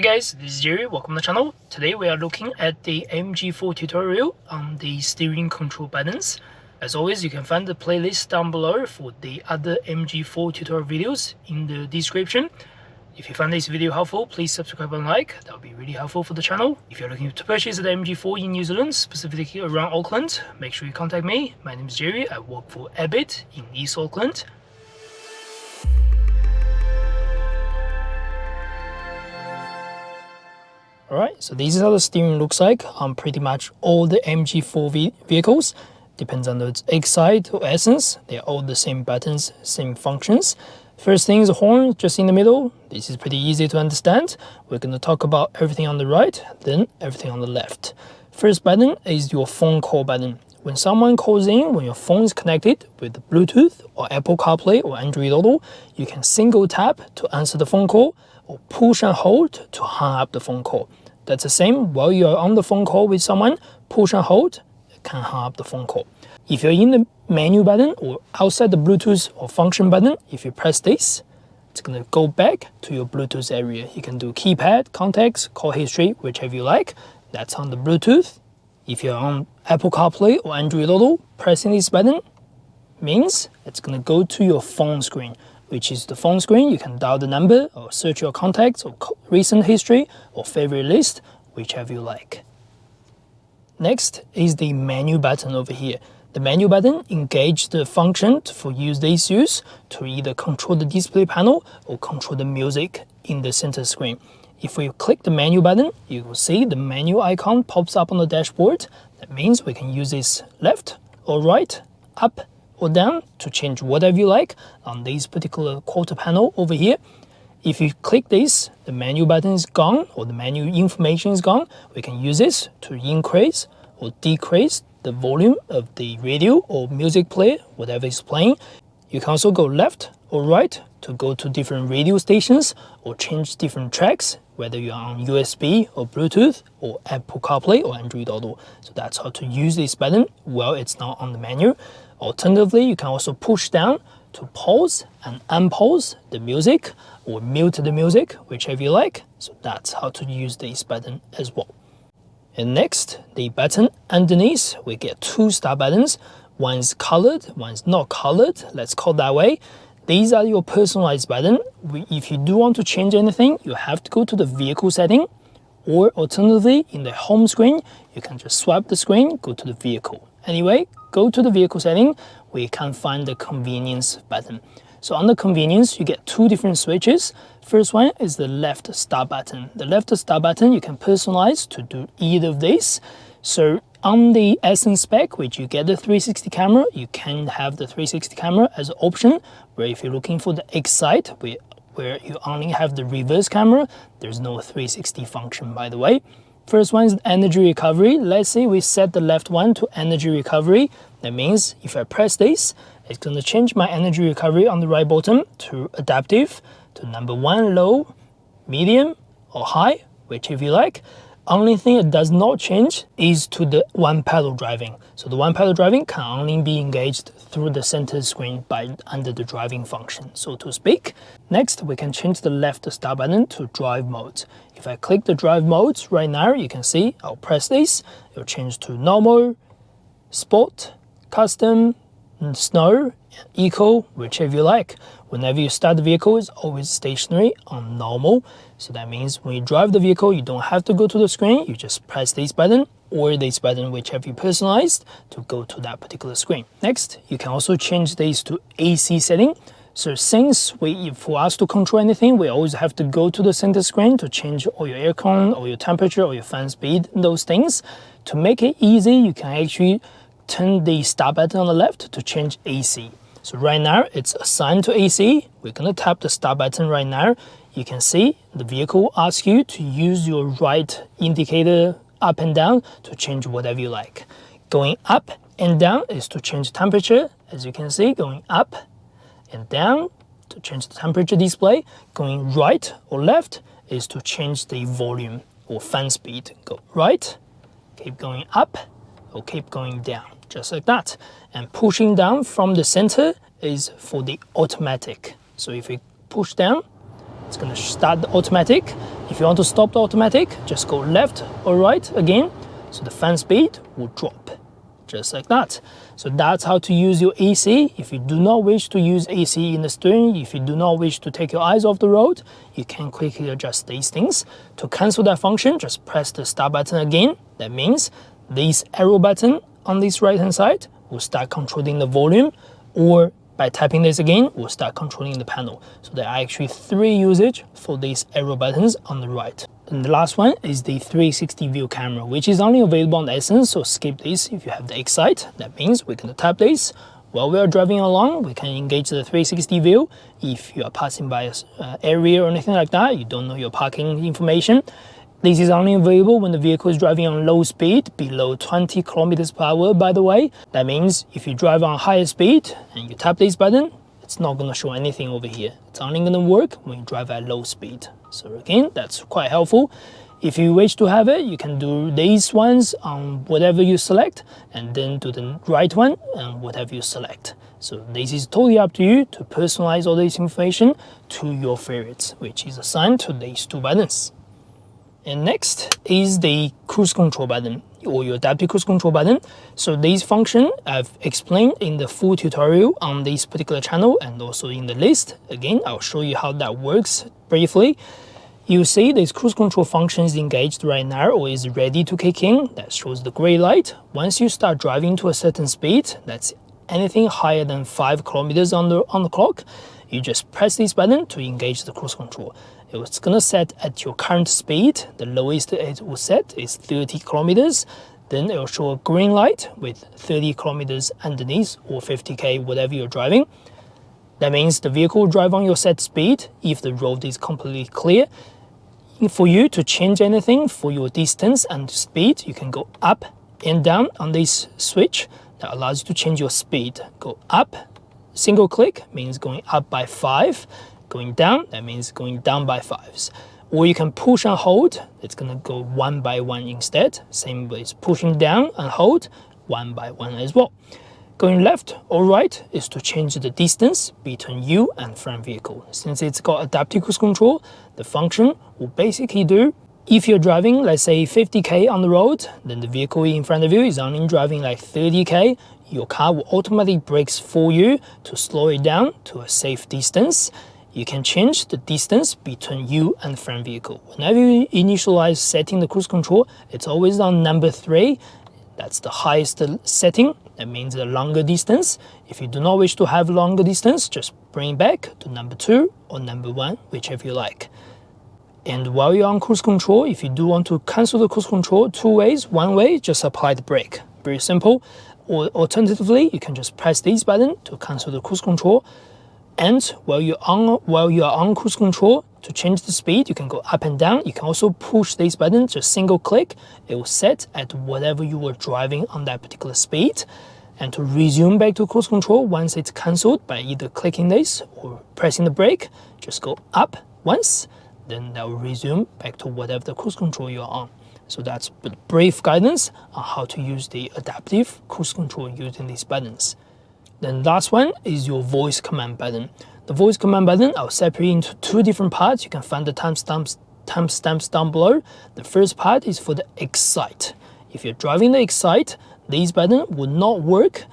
Hey guys, this is Jerry, welcome to the channel. Today we are looking at the MG4 tutorial on the steering control buttons. As always, you can find the playlist down below for the other MG4 tutorial videos in the description. If you find this video helpful, please subscribe and like, that would be really helpful for the channel. If you're looking to purchase the MG4 in New Zealand, specifically around Auckland, make sure you contact me. My name is Jerry, I work for Ebbett in East Auckland. Alright, so this is how the steering looks like on pretty much all the MG4 vehicles. Depends on the Excite or Essence, they're all the same buttons, same functions. First thing is the horn, just in the middle. This is pretty easy to understand. We're going to talk about everything on the right, then everything on the left. First button is your phone call button. When someone calls in, when your phone is connected with Bluetooth or Apple CarPlay or Android Auto, you can single tap to answer the phone call or push and hold to hang up the phone call. That's the same while you are on the phone call with someone, push and hold, it can hang up the phone call. If you're in the menu button or outside the Bluetooth or function button, if you press this, it's going to go back to your Bluetooth area. You can do keypad, contacts, call history, whichever you like. That's on the Bluetooth. If you're on Apple CarPlay or Android Auto, pressing this button means it's going to go to your phone screen, which is the phone screen. You can dial the number or search your contacts or recent history or favorite list, whichever you like. Next is the menu button over here. The menu button engages the function for use the ECUs to either control the display panel or control the music in the center screen. If we click the menu button, you will see the menu icon pops up on the dashboard. That means we can use this left or right, up or down to change whatever you like on this particular quarter panel over here. If you click this, the menu button is gone or the menu information is gone. We can use this to increase or decrease the volume of the radio or music player, whatever is playing. You can also go left or right to go to different radio stations or change different tracks, whether you're on USB or Bluetooth or Apple CarPlay or Android Auto. So that's how to use this button while it's not on the menu. Alternatively, you can also push down to pause and unpause the music or mute the music, whichever you like. So that's how to use this button as well. And next, the button underneath, we get two start buttons. One's colored, one's not colored, let's call it that way. These are your personalized button. If you do want to change anything, you have to go to the vehicle setting, or alternatively, in the home screen, you can just swipe the screen, go to the vehicle. Anyway, go to the vehicle setting, we can find the convenience button. So on the convenience, you get two different switches. First one is the left start button. The left start button, you can personalize to do either of these. So on the Essence spec, which you get the 360 camera, you can have the 360 camera as an option, where if you're looking for the Excite, where you only have the reverse camera, there's no 360 function, by the way. First one is energy recovery. Let's say we set the left one to energy recovery. That means if I press this, it's going to change my energy recovery on the right bottom to adaptive, to number 1 low, medium or high, whichever you like. Only thing it does not change is to the one pedal driving. So the one pedal driving can only be engaged through the center screen under the driving function, so to speak. Next, we can change the left start button to drive mode. If I click the drive mode right now, you can see I'll press this. It'll change to normal, sport, custom, snow, eco, whichever you like. Whenever you start the vehicle, it's always stationary on normal. So that means when you drive the vehicle, you don't have to go to the screen. You just press this button or this button, whichever you personalized, to go to that particular screen. Next, you can also change this to AC setting. So since for us to control anything, we always have to go to the center screen to change all your aircon, or your temperature, or your fan speed, those things. To make it easy, you can actually turn the start button on the left to change AC. So right now it's assigned to AC. We're going to tap the start button right now. You can see the vehicle asks you to use your right indicator up and down to change whatever you like. Going up and down is to change temperature. As you can see, going up and down to change the temperature display. Going right or left is to change the volume or fan speed. Go right, keep going up, or keep going down, just like that. And pushing down from the center is for the automatic. So if we push down, it's going to start the automatic. If you want to stop the automatic, just go left or right again, so the fan speed will drop, just like that. So that's how to use your AC. If you do not wish to use AC in the steering, if you do not wish to take your eyes off the road, you can quickly adjust these things. To cancel that function, just press the start button again. That means this arrow button on this right hand side will start controlling the volume, or by tapping this again, we'll start controlling the panel. So there are actually 3 usage for these arrow buttons on the right. And the last one is the 360 view camera, which is only available on the Essence, so skip this if you have the Excite. That means we're going to tap this. While we are driving along, we can engage the 360 view. If you are passing by an area or anything like that, you don't know your parking information. This is only available when the vehicle is driving on low speed, below 20 kilometers per hour, by the way. That means if you drive on higher speed and you tap this button, it's not going to show anything over here. It's only going to work when you drive at low speed. So again, that's quite helpful. If you wish to have it, you can do these ones on whatever you select, and then do the right one on whatever you select. So this is totally up to you to personalize all this information to your favorites, which is assigned to these 2 buttons. And next is the cruise control button, or your adaptive cruise control button. So this function I've explained in the full tutorial on this particular channel and also in the list. Again, I'll show you how that works briefly. You see this cruise control function is engaged right now, or is ready to kick in. That shows the gray light. Once you start driving to a certain speed, that's anything higher than 5 kilometers on the clock, you just press this button to engage the cruise control. It's going to set at your current speed. The lowest it will set is 30 kilometers. Then it will show a green light with 30 kilometers underneath, or 50k, whatever you're driving. That means the vehicle will drive on your set speed if the road is completely clear. For you to change anything for your distance and speed, you can go up and down on this switch. That allows you to change your speed. Go up, single click means going up by 5. Going down, that means going down by 5s. Or you can push and hold, it's going to go 1 by 1 instead. Same with pushing down and hold, 1 by 1 as well. Going left or right is to change the distance between you and front vehicle. Since it's got adaptive cruise control, the function will basically do, if you're driving, let's say 50k on the road, then the vehicle in front of you is only driving like 30k, your car will automatically brake for you to slow it down to a safe distance. You can change the distance between you and the front vehicle. Whenever you initialize setting the cruise control, it's always on number 3. That's the highest setting. That means a longer distance. If you do not wish to have longer distance, just bring it back to number 2 or number 1, whichever you like. And while you're on cruise control, if you do want to cancel the cruise control, 2 ways. One way, just apply the brake. Very simple. Or alternatively, you can just press this button to cancel the cruise control. And while you are on cruise control, to change the speed, you can go up and down. You can also push this button, just single click. It will set at whatever you were driving on that particular speed. And to resume back to cruise control, once it's cancelled by either clicking this or pressing the brake, just go up once, then that will resume back to whatever the cruise control you're on. So that's brief guidance on how to use the adaptive cruise control using these buttons. Then last one is your voice command button. The voice command button, I'll separate into 2 different parts. You can find the timestamps down below. The first part is for the Excite. If you're driving the Excite, this button will not work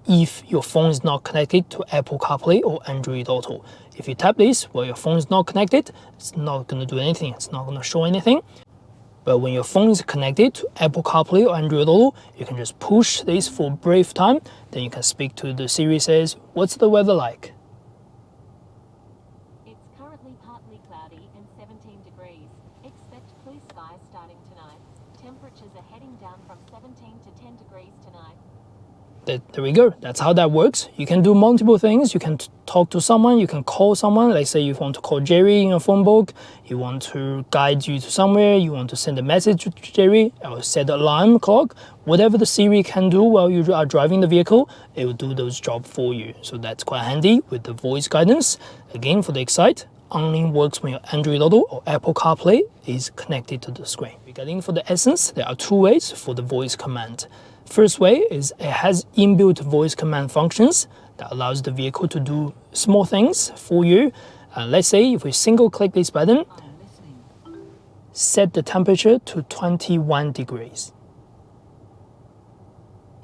if your phone is not connected to Apple CarPlay or Android Auto. If you tap this while your phone is not connected, it's not going to do anything. It's not going to show anything. But when your phone is connected to Apple CarPlay or Android Auto, you can just push this for a brief time. Then you can speak to the Siri says, what's the weather like? It's currently partly cloudy and 17 degrees. Expect clear skies starting tonight. Temperatures are heading down from 17 to 10 degrees tonight. There we go. That's how that works. You can do multiple things. You can talk to someone. You can call someone. Let's say you want to call Jerry in your phone book. You want to guide you to somewhere. You want to send a message to Jerry or set an alarm clock. Whatever the Siri can do while you are driving the vehicle, it will do those jobs for you. So that's quite handy with the voice guidance. Again, for the Excite, only works when your Android Auto or Apple CarPlay is connected to the screen. Regarding for the Essence, there are 2 ways for the voice command. First way is it has inbuilt voice command functions that allows the vehicle to do small things for you. And let's say if we single click this button, set the temperature to 21 degrees.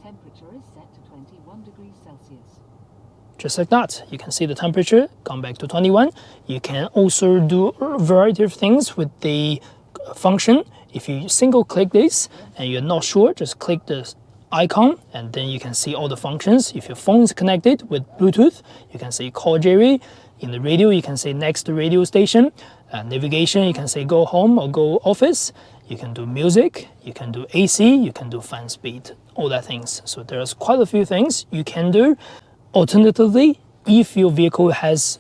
Temperature is set to 21 degrees Celsius. Just like that, you can see the temperature gone back to 21. You can also do a variety of things with the function. If you single click this and you're not sure, just click the icon and then you can see all the functions. If your phone is connected with Bluetooth, you can say call Jerry. In the radio, you can say next radio station. Navigation, you can say go home or go office. You can do music, you can do AC, you can do fan speed, all that things. So there's quite a few things you can do. Alternatively, if your vehicle has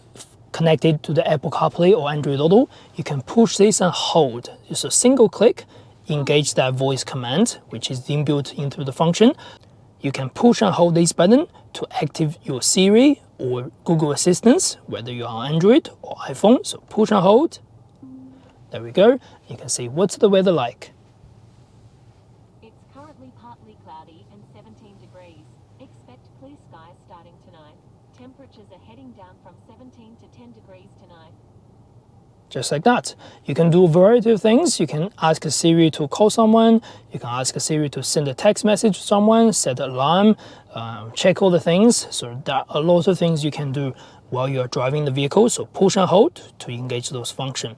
connected to the Apple CarPlay or Android Auto, you can push this and hold. Just a single click, engage that voice command, which is inbuilt into the function. You can push and hold this button to activate your Siri or Google Assistants, whether you're on Android or iPhone. So push and hold. There we go. You can see what's the weather like. It's currently partly cloudy and 17 degrees. Expect clear skies starting tonight. Temperatures are heading down from 17 to 10 degrees tonight. Just like that. You can do a variety of things. You can ask Siri to call someone. You can ask Siri to send a text message to someone, set an alarm, check all the things. So there are a lot of things you can do while you're driving the vehicle. So push and hold to engage those functions.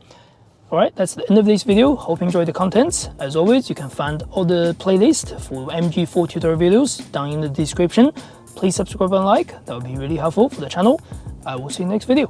All right, that's the end of this video. Hope you enjoyed the content. As always, you can find all the playlist for MG4 tutorial videos down in the description. Please subscribe and like. That would be really helpful for the channel. I will see you next video.